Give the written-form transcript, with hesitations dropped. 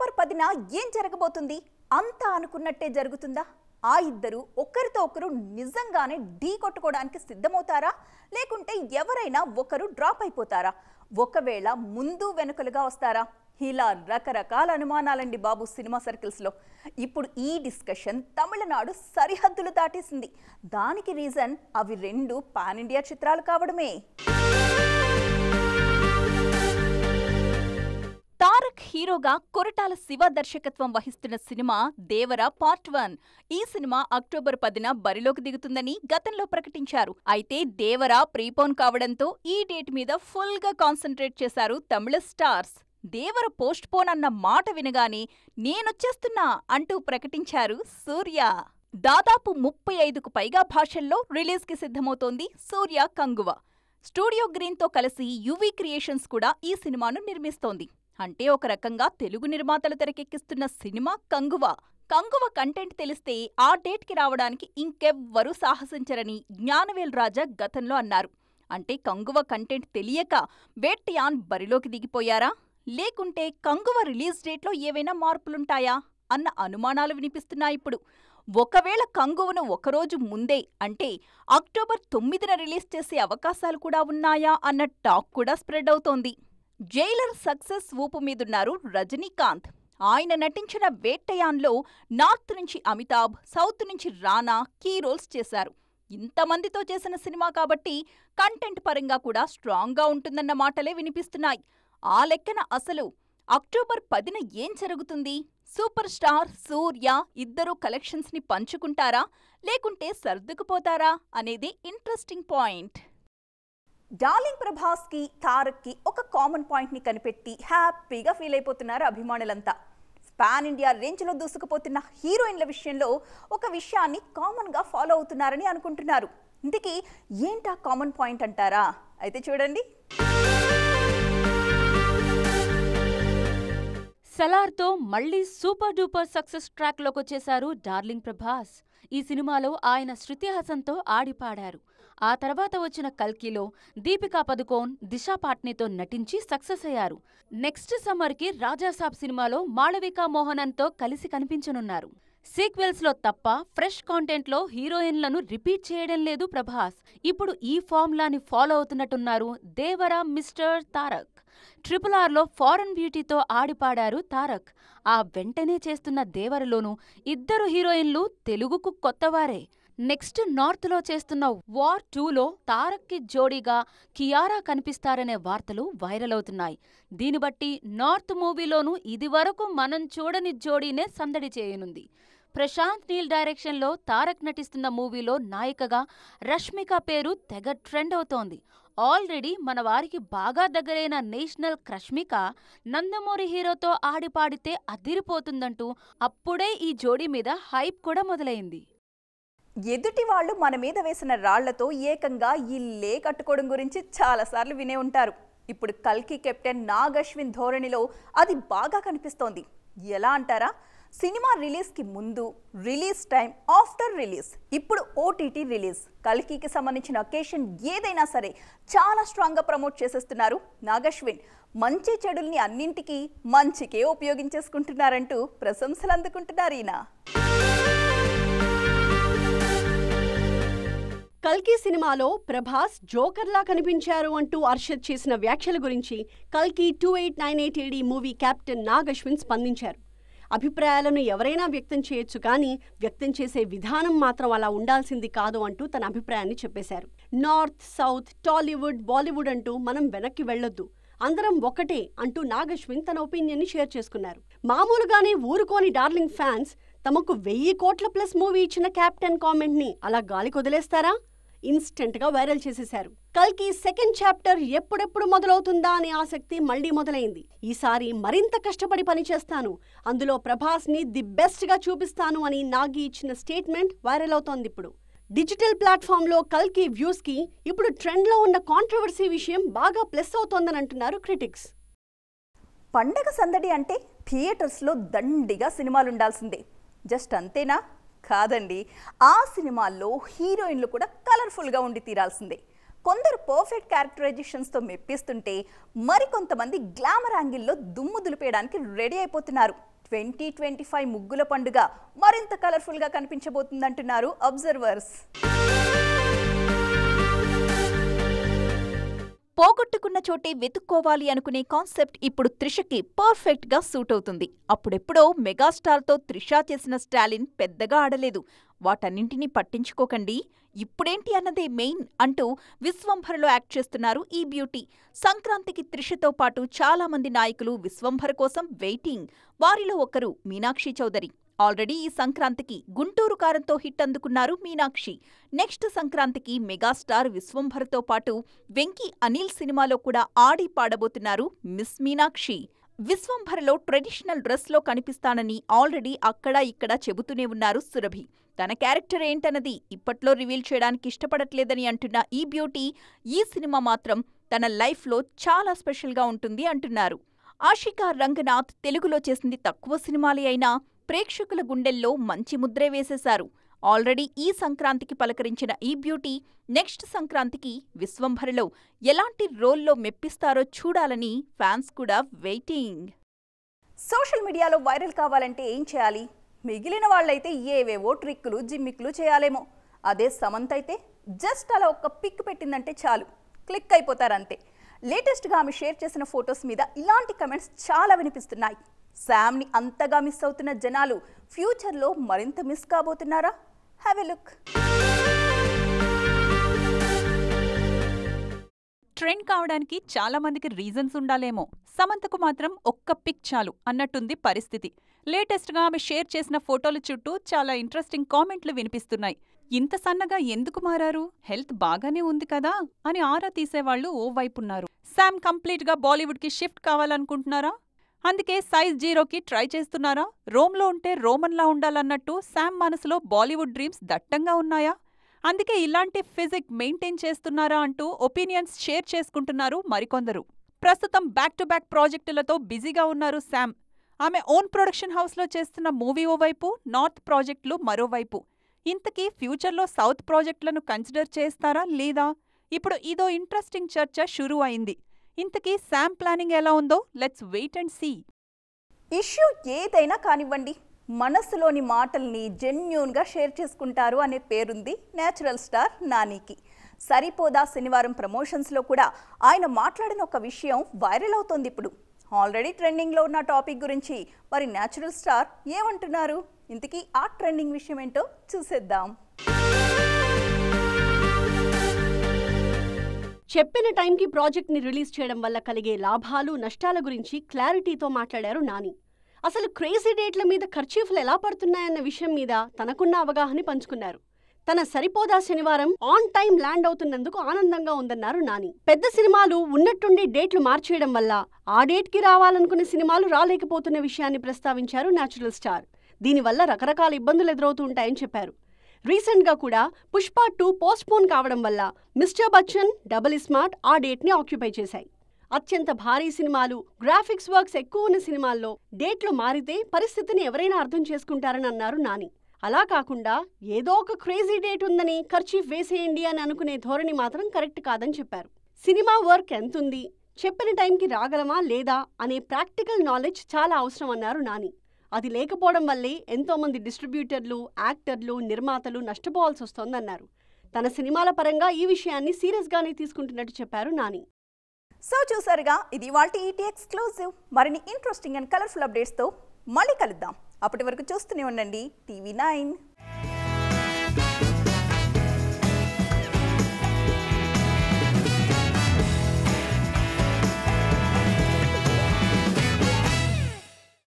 October 10న ఏం జరగబోతుంది? అంతా అనుకున్నట్టే జరుగుతుందా? ఆ ఇద్దరు ఒకరితో ఒకరు నిజంగానే ఢీ కొట్టుకోవడానికి సిద్ధమవుతారా? లేకుంటే ఎవరైనా ఒకరు డ్రాప్ అయిపోతారా? ఒకవేళ ముందు వెనుకలుగా వస్తారా? ఇలా రకరకాల అనుమానాలండి బాబు సినిమా సర్కిల్స్లో. ఇప్పుడు ఈ డిస్కషన్ తమిళనాడు సరిహద్దులు దాటేసింది. దానికి రీజన్ అవి రెండు పాన్ ఇండియా చిత్రాలు కావడమే. తారక్ హీరోగా కొరటాల శివ దర్శకత్వం వహిస్తున్న సినిమా దేవరా పార్ట్ 1. ఈ సినిమా అక్టోబర్ 10న బరిలోకి దిగుతుందని గతంలో ప్రకటించారు. అయితే దేవరా ప్రీపోన్ కావడంతో ఈ డేట్ మీద ఫుల్ గా కాన్సంట్రేట్ చేశారు తమిళ స్టార్స్. దేవర పోస్ట్ పోన్ అన్న మాట వినగానే నేనొచ్చేస్తున్నా అంటూ ప్రకటించారు సూర్య. దాదాపు 35కు పైగా భాషల్లో రిలీజ్ కి సిద్ధమవుతోంది సూర్య కంగువ. స్టూడియో గ్రీన్ తో కలిసి యువి క్రియేషన్స్ కూడా ఈ సినిమాను నిర్మిస్తోంది. అంటే ఒక రకంగా తెలుగు నిర్మాతలు తెరకెక్కిస్తున్న సినిమా కంగువ. కంగువ కంటెంట్ తెలిస్తే ఆ డేట్కి రావడానికి ఇంకెవ్వరూ సాహసించరని జ్ఞానవేల్ రాజా గతంలో అన్నారు. అంటే కంగువ కంటెంట్ తెలియక వేట్టియాన్ బరిలోకి దిగిపోయారా? లేకుంటే కంగువ రిలీజ్ డేట్లో ఏవైనా మార్పులుంటాయా అన్న అనుమానాలు వినిపిస్తున్నాయిప్పుడు. ఒకవేళ కంగువను ఒకరోజు ముందే అంటే అక్టోబర్ 9న రిలీజ్ చేసే అవకాశాలు కూడా ఉన్నాయా అన్న టాక్ కూడా స్ప్రెడ్ అవుతోంది. జైలర్ సక్సెస్ ఊపు మీదున్నారు రజనీకాంత్. ఆయన నటించిన వేట్టయాన్లో నార్త్ నుంచి అమితాబ్, సౌత్ నుంచి రానా కీ రోల్స్ చేశారు. ఇంతమందితో చేసిన సినిమా కాబట్టి కంటెంట్ పరంగా కూడా స్ట్రాంగ్గా ఉంటుందన్న మాటలే వినిపిస్తున్నాయి. ఆ లెక్కన అసలు అక్టోబర్ 10న ఏం జరుగుతుంది? సూపర్ స్టార్ సూర్య ఇద్దరూ కలెక్షన్స్ ని పంచుకుంటారా లేకుంటే సర్దుకుపోతారా అనేది ఇంట్రెస్టింగ్ పాయింట్. డార్లింగ్ ప్రభాస్ కి తారక్ కి ఒక కామన్ పాయింట్ ని కనిపెట్టి హ్యాపీగా ఫీల్ అయిపోతున్నారు అభిమానులంతా. పాన్ ఇండియా రేంజ్ లో దూసుకుపోతున్న హీరోయిన్ల విషయంలో ఒక విషయాన్ని కామన్ గా ఫాలో అవుతున్నారని అనుకుంటున్నారు. ఇందుకీ ఏంటా కామన్ పాయింట్ అంటారా? అయితే చూడండి. సలార్తో మళ్లీ సూపర్ డూపర్ సక్సెస్ ట్రాక్లోకి వచ్చేశారు డార్లింగ్ ప్రభాస్. ఈ సినిమాలో ఆయన శృతి హాసన్తో ఆడిపాడారు. ఆ తర్వాత వచ్చిన కల్కిలో దీపికా పదుకోన్, దిశా పాట్నీతో నటించి సక్సెస్ అయ్యారు. నెక్స్ట్ సమ్మర్కి రాజాసాబ్ సినిమాలో మాళవికా మోహనన్తో కలిసి కనిపించనున్నారు. సీక్వెల్స్లో తప్ప ఫ్రెష్ కాంటెంట్లో హీరోయిన్లను రిపీట్ చేయడం లేదు ప్రభాస్. ఇప్పుడు ఈ ఫార్ములాని ఫాలో అవుతున్నట్టున్నారు దేవరా మిస్టర్ తారక్. RRRలో ఫారెన్ బ్యూటీతో ఆడిపాడారు తారక్. ఆ వెంటనే చేస్తున్న దేవరలోనూ ఇద్దరు హీరోయిన్లు తెలుగుకు కొత్తవారే. నెక్స్ట్ నార్త్లో చేస్తున్న వార్ 2లో తారక్కి జోడీగా కియారా కనిపిస్తారనే వార్తలు వైరల్ అవుతున్నాయి. దీన్ని బట్టి నార్త్ మూవీలోనూ ఇదివరకు మనం చూడని జోడీనే సందడి చేయనుంది. ప్రశాంత్ నీల్ డైరెక్షన్లో తారక్ నటిస్తున్న మూవీలో నాయికగా రష్మిక పేరు తెగ ట్రెండ్ అవుతోంది. ఆల్రెడీ మన వారికి బాగా దగ్గరైన నేషనల్ క్రష్మిక నందమూరి హీరోతో ఆడిపాడితే అదిరిపోతుందంటూ అప్పుడే ఈ జోడీ మీద హైప్ కూడా మొదలైంది. ఎదుటి వాళ్ళు మన మీద వేసిన రాళ్లతో ఏకంగా ఇల్లే కట్టుకోవడం గురించి చాలాసార్లు వినే ఉంటారు. ఇప్పుడు కల్కి కెప్టెన్ నాగ్ అశ్విన్ ధోరణిలో అది బాగా కనిపిస్తోంది. ఎలా అంటారా? సినిమా రిలీజ్కి ముందు, రిలీజ్ టైం, ఆఫ్టర్ రిలీజ్, ఇప్పుడు ఓటీటీ రిలీజ్, కల్కికి సంబంధించిన అకేషన్ ఏదైనా సరే చాలా స్ట్రాంగ్గా ప్రమోట్ చేసేస్తున్నారు నాగ్ అశ్విన్. మంచి చెడుల్ని అన్నింటికీ మంచికే ఉపయోగించేసుకుంటున్నారంటూ ప్రశంసలు అందుకుంటున్నారు ఈయన. కల్కి సినిమాలో ప్రభాస్ జోకర్లా కనిపించారు అంటూ అర్షద్ చేసిన వ్యాఖ్యల గురించి కల్కి 2898 AD movie captain Nag Ashwin స్పందించారు. అభిప్రాయాలను ఎవరైనా వ్యక్తం చేయొచ్చు, కానీ వ్యక్తం చేసే విధానం మాత్రం అలా ఉండాల్సింది కాదు అంటూ తన అభిప్రాయాన్ని చెప్పేశారు. నార్త్, సౌత్, టాలీవుడ్, బాలీవుడ్ అంటూ మనం వెనక్కి వెళ్లొద్దు, అందరం ఒకటే అంటూ నాగ్ అశ్విన్ తన ఒపీనియన్ని షేర్ చేసుకున్నారు. మామూలుగానే ఊరుకోని డార్లింగ్ ఫ్యాన్స్ తమకు 1000 కోట్ల ప్లస్ మూవీ ఇచ్చిన కెప్టెన్ కామెంట్ ని అలా గాలికి వదిలేస్తారా? ఇన్స్టెంట్ గా వైరల్ చేసేశారు. కల్కి సెకండ్ చాప్టర్ ఎప్పుడెప్పుడు మొదలవుతుందా అనే ఆసక్తి మళ్లీ మొదలైంది. ఈసారి మరింత కష్టపడి పనిచేస్తాను, అందులో ప్రభాస్ ని ది బెస్ట్ గా చూపిస్తాను అని నాగి ఇచ్చిన స్టేట్మెంట్ వైరల్ అవుతోంది. ఇప్పుడు డిజిటల్ ప్లాట్ఫామ్ లో కల్కి వ్యూస్ కి ఇప్పుడు ట్రెండ్ లో ఉన్న కాంట్రవర్సీ విషయం బాగా ప్లస్ అవుతోందని అంటున్నారు క్రిటిక్స్. పండగ సందడి అంటే థియేటర్స్లో దండిగా సినిమాలు ఉండాల్సిందే. జస్ట్ అంతేనా? కాదండి. ఆ సినిమాల్లో హీరోయిన్లు కూడా కలర్ఫుల్గా ఉండి తీరాల్సిందే. కొందరు పర్ఫెక్ట్ క్యారెక్టరైజేషన్స్తో మెప్పిస్తుంటే మరికొంతమంది గ్లామర్ యాంగిల్లో దుమ్ము దులిపేయడానికి రెడీ అయిపోతున్నారు. 2025 ముగ్గుల పండుగ మరింత కలర్ఫుల్గా కనిపించబోతుందంటున్నారు అబ్జర్వర్స్. పోగొట్టుకున్న చోటే వెతుక్కోవాలి అనుకునే కాన్సెప్ట్ ఇప్పుడు త్రిషకి పర్ఫెక్ట్ గా సూట్ అవుతుంది. అప్పుడెప్పుడో మెగాస్టార్తో త్రిష చేసిన స్టాలిన్ పెద్దగా ఆడలేదు. వాటన్నింటినీ పట్టించుకోకండి, ఇప్పుడేంటి అన్నదే మెయిన్ అంటూ విశ్వంభరలో యాక్ట్ చేస్తున్నారు ఈ బ్యూటీ. సంక్రాంతికి త్రిషతో పాటు చాలా మంది నాయకులు విశ్వంభర కోసం వెయిటింగ్. వారిలో ఒకరు మీనాక్షి చౌదరి. ఆల్రెడీ ఈ సంక్రాంతికి గుంటూరు కారంతో హిట్ అందుకున్నారు మీనాక్షి. నెక్స్ట్ సంక్రాంతికి మెగాస్టార్ విశ్వంభర్తో పాటు వెంకీ అనిల్ సినిమాలో కూడా ఆడి పాడబోతున్నారు మిస్ మీనాక్షి. విశ్వంభరలో ట్రెడిషనల్ డ్రెస్లో కనిపిస్తానని ఆల్రెడీ అక్కడా ఇక్కడా చెబుతూనే ఉన్నారు సురభి. తన క్యారెక్టర్ ఏంటన్నది ఇప్పట్లో రివీల్ చేయడానికి ఇష్టపడట్లేదని అంటున్న ఈ బ్యూటీ ఈ సినిమా మాత్రం తన లైఫ్లో చాలా స్పెషల్గా ఉంటుంది అంటున్నారు. ఆషికా రంగనాథ్ తెలుగులో చేసింది తక్కువ సినిమాలే అయినా ప్రేక్షకుల గుండెల్లో మంచి ముద్రే వేసేశారు. ఆల్రెడీ ఈ సంక్రాంతికి పలకరించిన ఈ బ్యూటీ నెక్స్ట్ సంక్రాంతికి విశ్వంభరలో ఎలాంటి రోల్లో మెప్పిస్తారో చూడాలని ఫ్యాన్స్ కూడా వెయిటింగ్. సోషల్ మీడియాలో వైరల్ కావాలంటే ఏం చేయాలి? మిగిలిన వాళ్ళైతే ఏవేవో ట్రిక్కులు జిమ్మిక్లు చేయాలేమో. అదే సమంత అయితే జస్ట్ అలా ఒక్క పిక్ పెట్టిందంటే చాలు, క్లిక్ అయిపోతారంతే. లేటెస్ట్గా ఆమె షేర్ చేసిన ఫొటోస్ మీద ఇలాంటి కమెంట్స్ చాలా వినిపిస్తున్నాయి. శామ్ని అంతగా మిస్ అవుతున్న జనాలు ఫ్యూచర్లో మరింత మిస్ కాబోతున్నారా? Have a look. ట్రెండ్ కావడానికి చాలా మందికి రీజన్స్ ఉండాలేమో, సమంతకు మాత్రం ఒక్క పిక్ చాలు అన్నట్టుంది పరిస్థితి. లేటెస్ట్గా ఆమె షేర్ చేసిన ఫోటోల చుట్టూ చాలా ఇంట్రెస్టింగ్ కామెంట్లు వినిపిస్తున్నాయి. ఇంత సన్నగా ఎందుకు మారారు? హెల్త్ బాగానే ఉంది కదా అని ఆరా తీసేవాళ్లు ఓవైపున్నారు. శామ్ కంప్లీట్గా బాలీవుడ్కి షిఫ్ట్ కావాలనుకుంటున్నారా? అందుకే సైజ్ 0కి ట్రై చేస్తున్నారా? రోమ్లో ఉంటే రోమన్లా ఉండాలన్నట్టు శామ్ మనసులో బాలీవుడ్ డ్రీమ్స్ దట్టంగా ఉన్నాయా? అందుకే ఇలాంటి ఫిజిక్ మెయింటైన్ చేస్తున్నారా అంటూ ఒపీనియన్స్ షేర్ చేసుకుంటున్నారు మరికొందరు. ప్రస్తుతం బ్యాక్ టు బ్యాక్ ప్రాజెక్టులతో బిజీగా ఉన్నారు శామ్. ఆమె ఓన్ ప్రొడక్షన్ హౌస్లో చేస్తున్న మూవీ ఓవైపు, నార్త్ ప్రాజెక్టులు మరోవైపు. ఇంతకీ ఫ్యూచర్లో సౌత్ ప్రాజెక్టులను కన్సిడర్ చేస్తారా లేదా? ఇప్పుడు ఇదో ఇంట్రెస్టింగ్ చర్చ షురూ అయింది. ఇంతకీ శామ్ ప్లానింగ్ ఎలా ఉందో let's wait and see. Issue ఏదైనా కానివ్వండి, మనసులోని మాటల్ని జెన్యూన్గా షేర్ చేసుకుంటారు అనే పేరుంది నేచురల్ స్టార్ నానికి. సరిపోదా శనివారం ప్రమోషన్స్లో కూడా ఆయన మాట్లాడిన ఒక విషయం వైరల్ అవుతోంది ఇప్పుడు. ఆల్రెడీ ట్రెండింగ్లో ఉన్న టాపిక్ గురించి మరి నేచురల్ స్టార్ ఏమంటున్నారు? ఇంతకీ ఆ ట్రెండింగ్ విషయం ఏంటో చూసేద్దాం. చెప్పిన టైంకి ప్రాజెక్ట్ని రిలీజ్ చేయడం వల్ల కలిగే లాభాలు నష్టాల గురించి క్లారిటీతో మాట్లాడారు నాని. అసలు క్రేజీ డేట్ల మీద ఖర్చీఫ్లు ఎలా పడుతున్నాయన్న విషయం మీద తనకున్న అవగాహన పంచుకున్నారు. తన సరిపోదా శనివారం ఆన్ టైం ల్యాండ్ అవుతున్నందుకు ఆనందంగా ఉందన్నారు నాని. పెద్ద సినిమాలు ఉన్నట్టుండి డేట్లు మార్చేయడం వల్ల ఆ డేట్కి రావాలనుకునే సినిమాలు రాలేకపోతున్న విషయాన్ని ప్రస్తావించారు నేచురల్ స్టార్. దీనివల్ల రకరకాల ఇబ్బందులు ఎదురవుతూ ఉంటాయని చెప్పారు. రీసెంట్గా కూడా పుష్ప 2 పోస్ట్పోన్ కావడం వల్ల మిస్టర్ బచ్చన్, డబుల్ స్మార్ట్ ఆ డేట్ని ఆక్యుపై చేశాయి. అత్యంత భారీ సినిమాలు, గ్రాఫిక్స్ వర్క్స్ ఎక్కువ ఉన్న సినిమాల్లో డేట్లు మారితే పరిస్థితిని ఎవరైనా అర్థం చేసుకుంటారని అన్నారు నాని. అలా కాకుండా ఏదో ఒక క్రేజీ డేట్ ఉందని ఖర్చీఫ్ వేసేయండి అని అనుకునే ధోరణి మాత్రం కరెక్ట్ కాదని చెప్పారు. సినిమా వర్క్ ఎంతుంది, చెప్పిన టైంకి రాగలమా లేదా అనే ప్రాక్టికల్ నాలెడ్జ్ చాలా అవసరం అన్నారు నాని. అది లేకపోవడం వల్లే ఎంతోమంది డిస్ట్రిబ్యూటర్లు, యాక్టర్లు, నిర్మాతలు నష్టపోవాల్సి వస్తోందన్నారు. తన సినిమాల పరంగా ఈ విషయాన్ని సీరియస్గానే తీసుకుంటున్నట్టు చెప్పారు నాని. సో చూసారుగా, ఇది ఇవాల్టి ఈటీ ఎక్స్క్లూజివ్. మరిన్ని ఇంట్రెస్టింగ్ అండ్ కలర్ఫుల్ అప్డేట్స్తో మళ్ళీ కలుద్దాం. అప్పటి వరకు చూస్తూనే ఉండండి TV9.